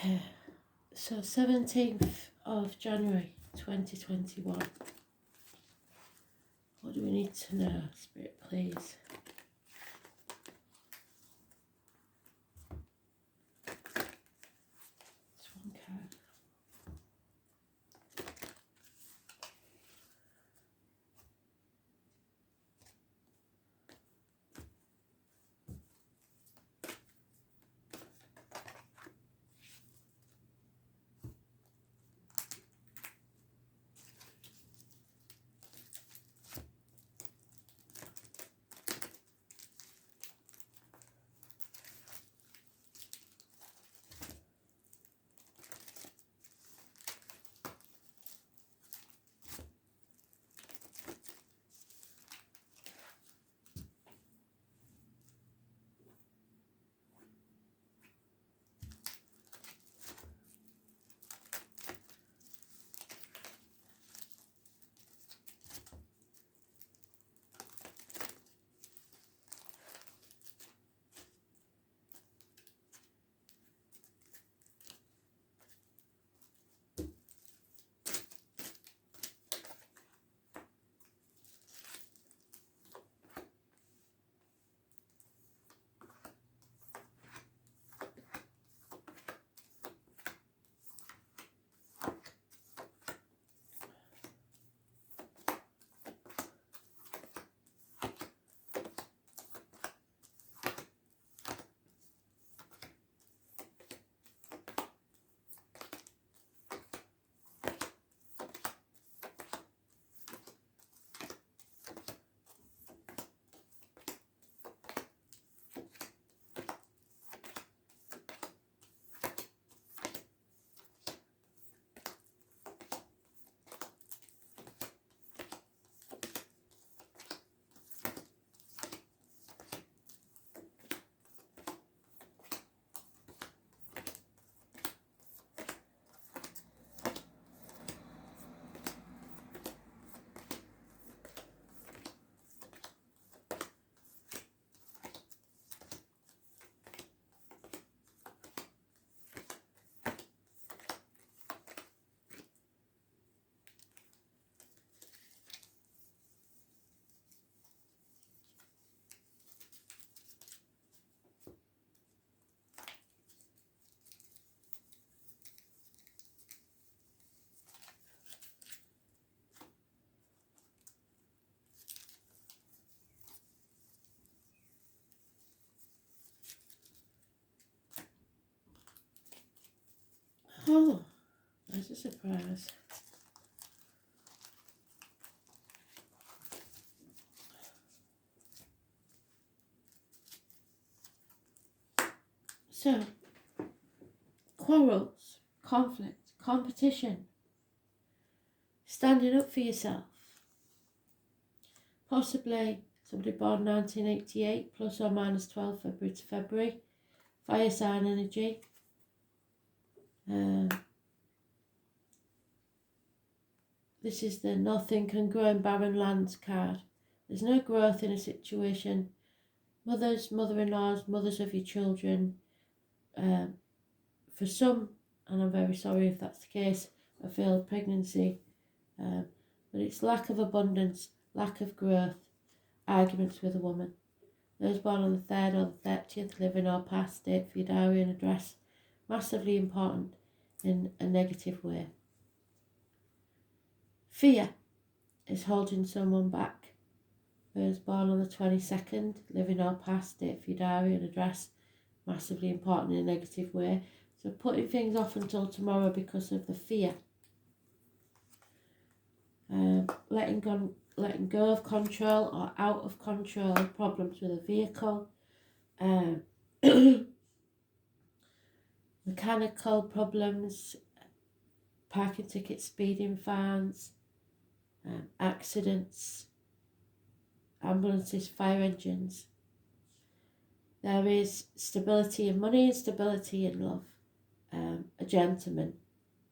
Okay, so 17th of January 2021. What do we need to know, Spirit, please? It's one card. Oh, that's a surprise. So, quarrels, conflict, competition, standing up for yourself. Possibly somebody born 1988, plus or minus 12 February to February. Fire sign energy. This is the nothing can grow in barren lands card. There's no growth in a situation. Mothers, mother-in-laws, mothers of your children. For some, and I'm very sorry if that's the case, a failed pregnancy. But it's lack of abundance, lack of growth, arguments with a woman. Those born on the 3rd or the 30th, living or past, date for your diary and address. Massively important in a negative way. Fear is holding someone back. Those born on the 22nd, living or past, date for your diary and address. Massively important in a negative way. So putting things off until tomorrow because of the fear. Letting go of control or out of control, problems with a vehicle. Mechanical problems, parking tickets, speeding fines, accidents, ambulances, fire engines. There is stability in money and stability in love. A gentleman.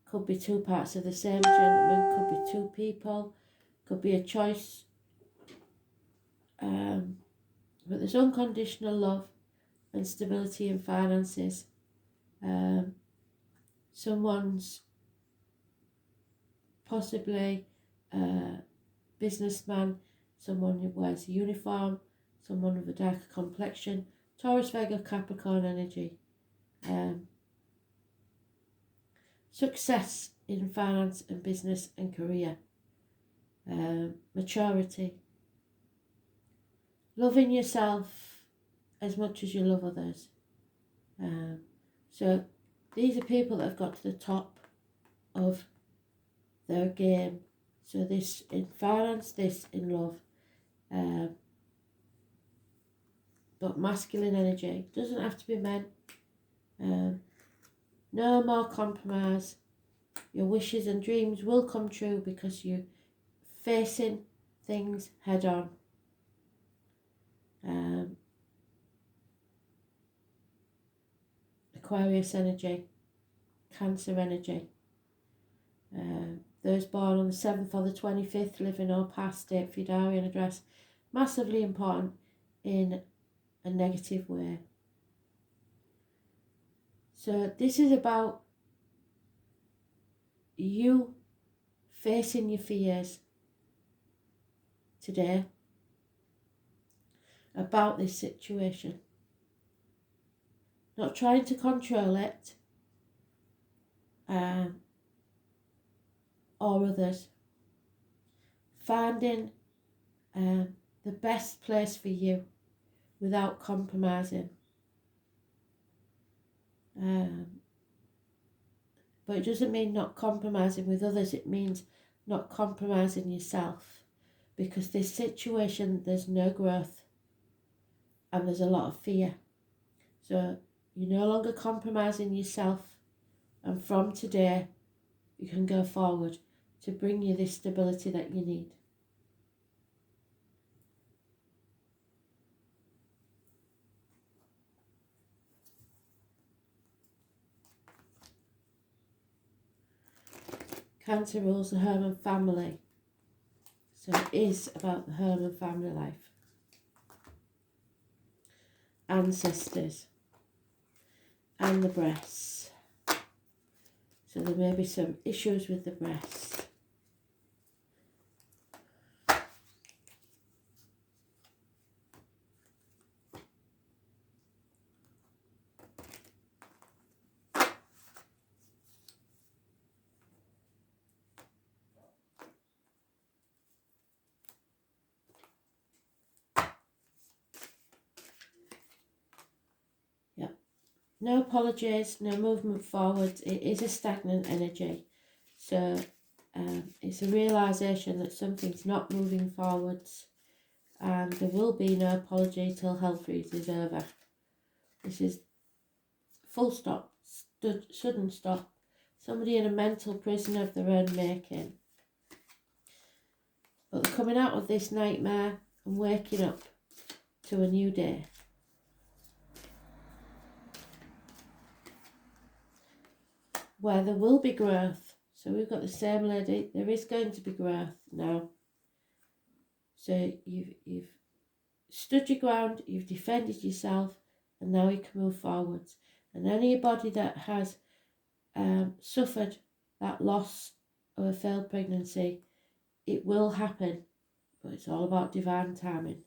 Could be two parts of the same gentleman, could be two people, could be a choice. But there's unconditional love and stability in finances. someone's possibly a businessman, someone who wears a uniform, someone with a darker complexion. Taurus, Virgo, Capricorn energy. Success in finance and business and career. Maturity. Loving yourself as much as you love others. So these are people that have got to the top of their game. So this in finance, this in love. But masculine energy doesn't have to be men. No more compromise. Your wishes and dreams will come true because you're facing things head on. Aquarius energy, Cancer energy. Those born on the 7th or the 25th, living or past date for your diary and address. Massively important in a negative way. So this is about you facing your fears today about this situation. Not trying to control it or others. Finding the best place for you without compromising. But it doesn't mean not compromising with others, it means not compromising yourself. Because this situation, there's no growth and there's a lot of fear. So you're no longer compromising yourself, and from today you can go forward to bring you this stability that you need. Cancer rules the home and family. So it is about the home and family life. Ancestors. And the breasts. So there may be some issues with the breast. No apologies, no movement forward. It is a stagnant energy. So it's a realisation that something's not moving forwards, and there will be no apology till hell freezes over. This is full stop, sudden stop. Somebody in a mental prison of their own making. But they're coming out of this nightmare and waking up to a new day. Where there will be growth. So we've got the same lady. There is going to be growth now. So you've stood your ground, you've defended yourself, and now you can move forwards. And anybody that has suffered that loss of a failed pregnancy, it will happen, but it's all about divine timing.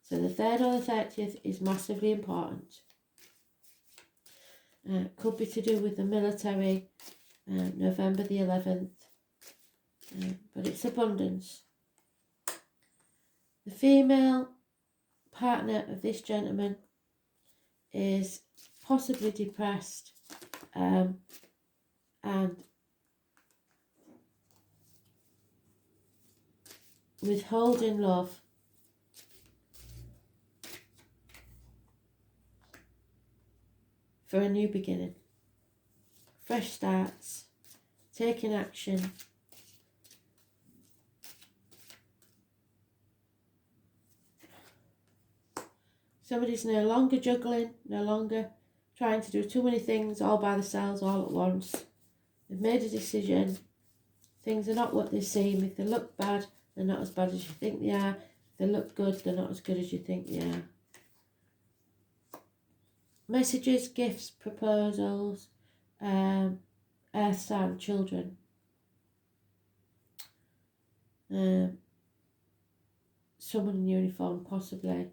So the 3rd or the 30th is massively important. Could be to do with the military, November the 11th, but it's abundance. The female partner of this gentleman is possibly depressed and withholding love. For a new beginning, fresh starts, taking action. Somebody's no longer juggling, no longer trying to do too many things all by themselves all at once. They've made a decision. Things are not what they seem. If they look bad, they're not as bad as you think they are. If they look good, they're not as good as you think they are. Messages, gifts, proposals, earth sign children. Someone in uniform, possibly.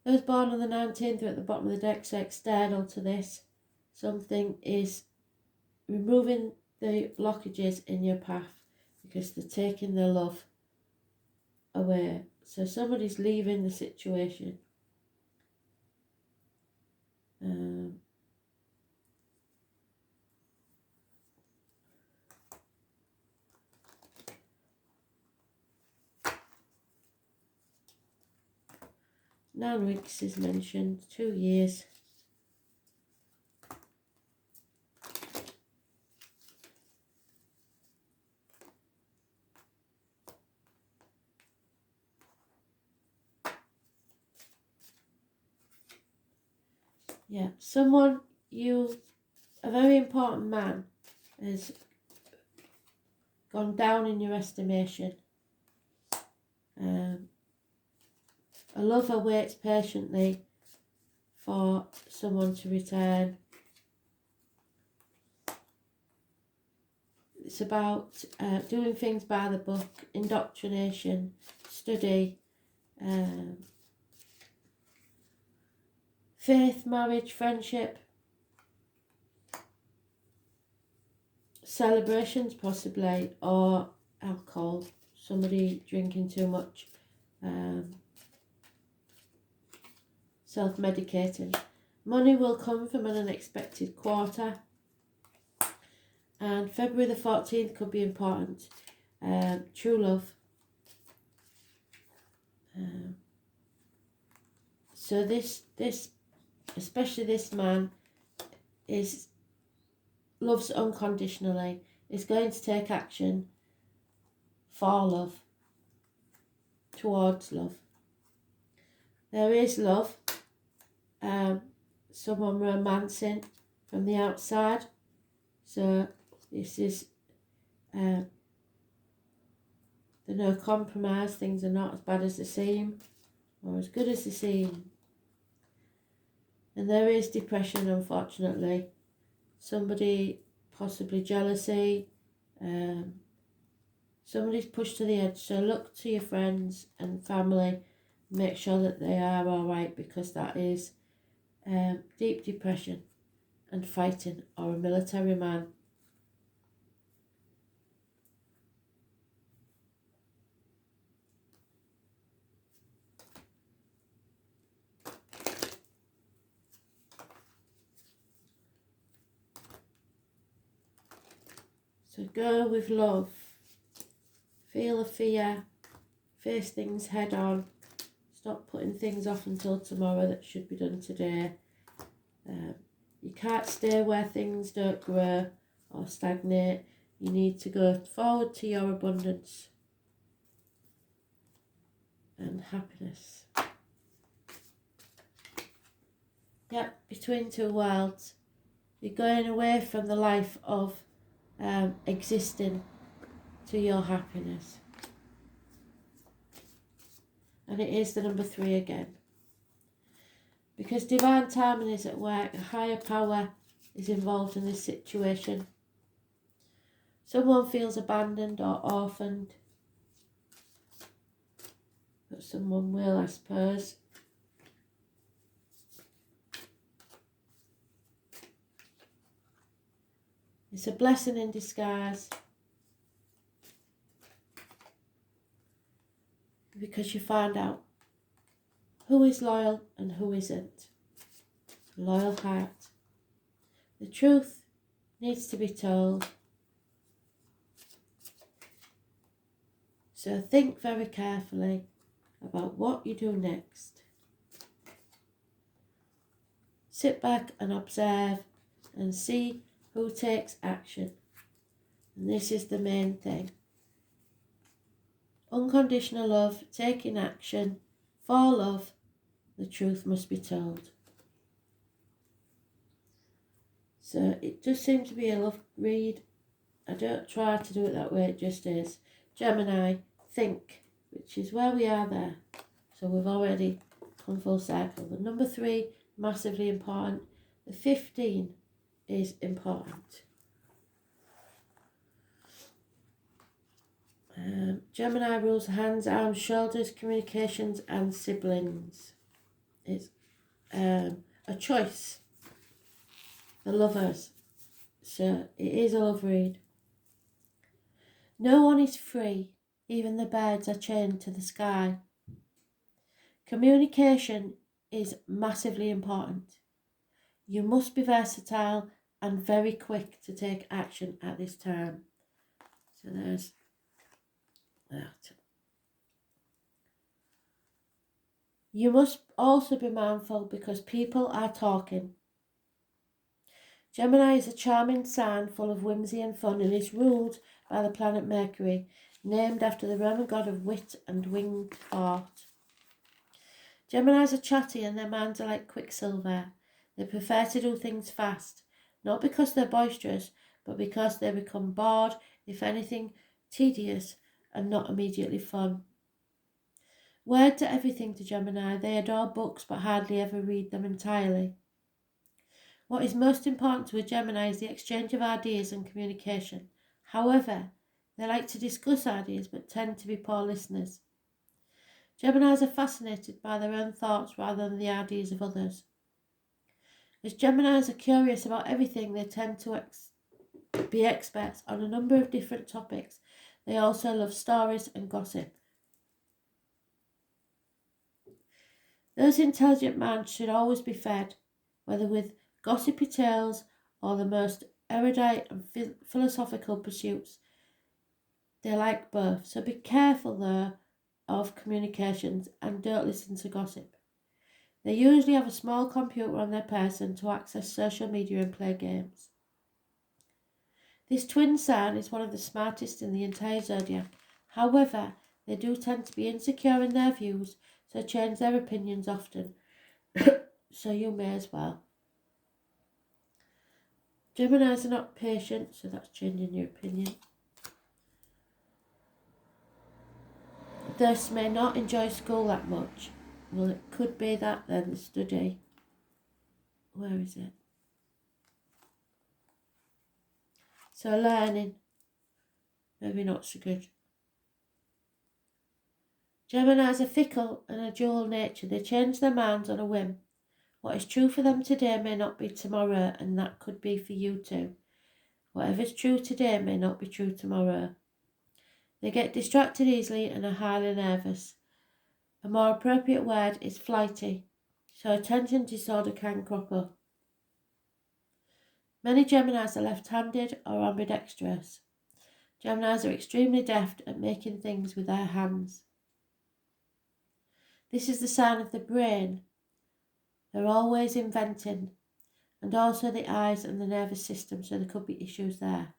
Those born on the 19th are at the bottom of the deck, so external to this. Something is removing the blockages in your path because they're taking their love away. So somebody's leaving the situation. Nine weeks is mentioned, 2 years. Yeah, someone a very important man, has gone down in your estimation. A lover waits patiently for someone to return. It's about doing things by the book, indoctrination, study, faith, marriage, friendship, celebrations possibly, or alcohol, somebody drinking too much, self-medicating. Money will come from an unexpected quarter, and February the 14th could be important. True love. So this especially this man loves unconditionally, is going to take action for love, towards love. There is love, someone romancing from the outside. So this is there's no compromise, things are not as bad as they seem, or as good as they seem. And there is depression, unfortunately. Somebody, possibly jealousy, somebody's pushed to the edge. So look to your friends and family, make sure that they are all right, because that is deep depression and fighting, or a military man. So go with love, feel the fear, face things head on, stop putting things off until tomorrow that should be done today. You can't stay where things don't grow or stagnate. You need to go forward to your abundance and happiness. Yep, between two worlds. You're going away from the life of existing to your happiness. And it is the number 3 again. Because divine timing is at work, a higher power is involved in this situation. Someone feels abandoned or orphaned. But someone will, I suppose. It's a blessing in disguise. Because you find out who is loyal and who isn't. Loyal heart. The truth needs to be told. So think very carefully about what you do next. Sit back and observe and see who takes action. And this is the main thing. Unconditional love, taking action for love, the truth must be told. So it does seem to be a love read. I don't try to do it that way, it just is. Gemini, think, which is where we are there. So we've already come full circle. The number 3, massively important. The 15 is important. Gemini rules hands, arms, shoulders, communications and siblings. It's a choice. The Lovers. So it is a love read. No one is free. Even the birds are chained to the sky. Communication is massively important. You must be versatile and very quick to take action at this time. So there's that. You must also be mindful because people are talking. Gemini is a charming sign full of whimsy and fun and is ruled by the planet Mercury, named after the Roman god of wit and winged thought. Geminis are chatty and their minds are like quicksilver. They prefer to do things fast, not because they're boisterous, but because they become bored, if anything, tedious and not immediately fun. Word to everything to Gemini. They adore books but hardly ever read them entirely. What is most important to a Gemini is the exchange of ideas and communication. However, they like to discuss ideas but tend to be poor listeners. Geminis are fascinated by their own thoughts rather than the ideas of others. As Geminis are curious about everything, they tend to be experts on a number of different topics. They also love stories and gossip. Those intelligent minds should always be fed, whether with gossipy tales or the most erudite and philosophical pursuits. They like both, so be careful though of communications and don't listen to gossip. They usually have a small computer on their person to access social media and play games. This twin sign is one of the smartest in the entire zodiac. However, they do tend to be insecure in their views, so change their opinions often. So you may as well. Geminis are not patient, so that's changing your opinion. Thus may not enjoy school that much. Well, it could be that then, the study. Where is it? So learning, maybe not so good. Geminis are fickle and a dual nature. They change their minds on a whim. What is true for them today may not be tomorrow, and that could be for you too. Whatever's true today may not be true tomorrow. They get distracted easily and are highly nervous. A more appropriate word is flighty, so attention disorder can crop up. Many Geminis are left-handed or ambidextrous. Geminis are extremely deft at making things with their hands. This is the sign of the brain. They're always inventing, and also the eyes and the nervous system, so there could be issues there.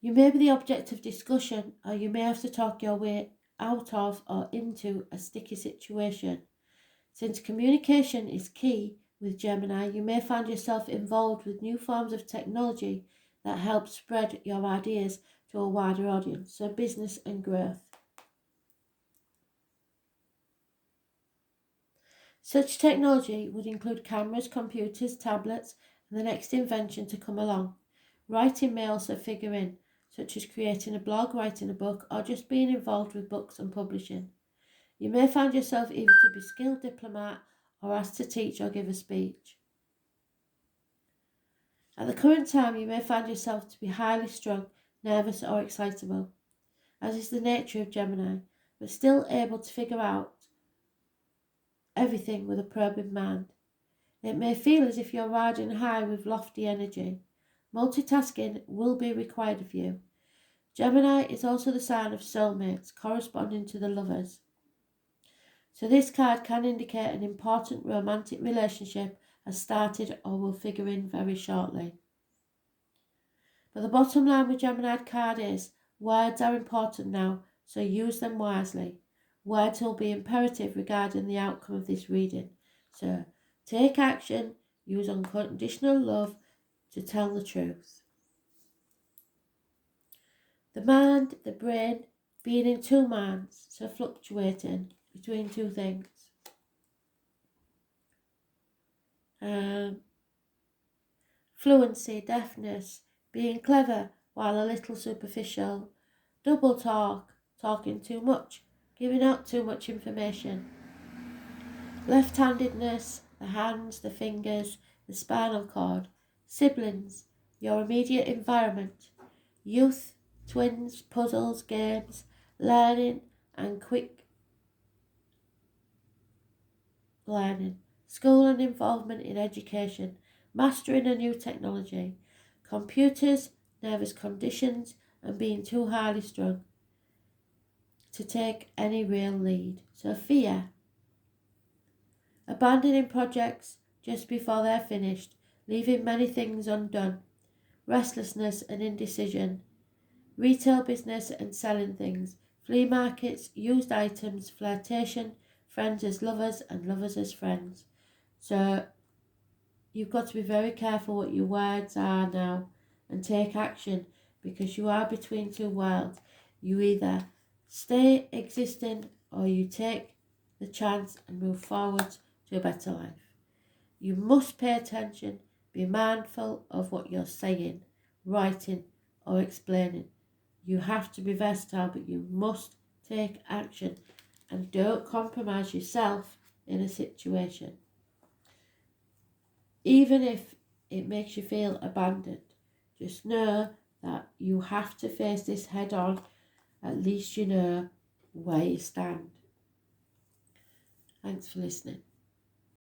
You may be the object of discussion, or you may have to talk your way out of or into a sticky situation. Since communication is key with Gemini, you may find yourself involved with new forms of technology that help spread your ideas to a wider audience, so business and growth. Such technology would include cameras, computers, tablets, and the next invention to come along. Writing may also figure in, such as creating a blog, writing a book, or just being involved with books and publishing. You may find yourself either to be a skilled diplomat or asked to teach or give a speech. At the current time, you may find yourself to be highly strung, nervous or excitable, as is the nature of Gemini, but still able to figure out everything with a probing mind. It may feel as if you're riding high with lofty energy. Multitasking will be required of you. Gemini is also the sign of soulmates, corresponding to the Lovers. So this card can indicate an important romantic relationship has started or will figure in very shortly. But the bottom line with Gemini card is, words are important now, so use them wisely. Words will be imperative regarding the outcome of this reading. So take action, use unconditional love to tell the truth. The mind, the brain, being in two minds, so fluctuating between two things. fluency, deafness, being clever while a little superficial, double talk, talking too much, giving out too much information, left-handedness, the hands, the fingers, the spinal cord, siblings, your immediate environment, youth, twins, puzzles, games, learning and quick learning, school and involvement in education, mastering a new technology, computers, nervous conditions and being too highly strung to take any real lead. So fear, abandoning projects just before they're finished, leaving many things undone, restlessness and indecision, retail business and selling things, flea markets, used items, flirtation, friends as lovers and lovers as friends. So you've got to be very careful what your words are now and take action, because you are between two worlds. You either stay existing or you take the chance and move forward to a better life. You must pay attention, be mindful of what you're saying, writing or explaining. You have to be versatile, but you must take action and don't compromise yourself in a situation. Even if it makes you feel abandoned, just know that you have to face this head on. At least you know where you stand. Thanks for listening.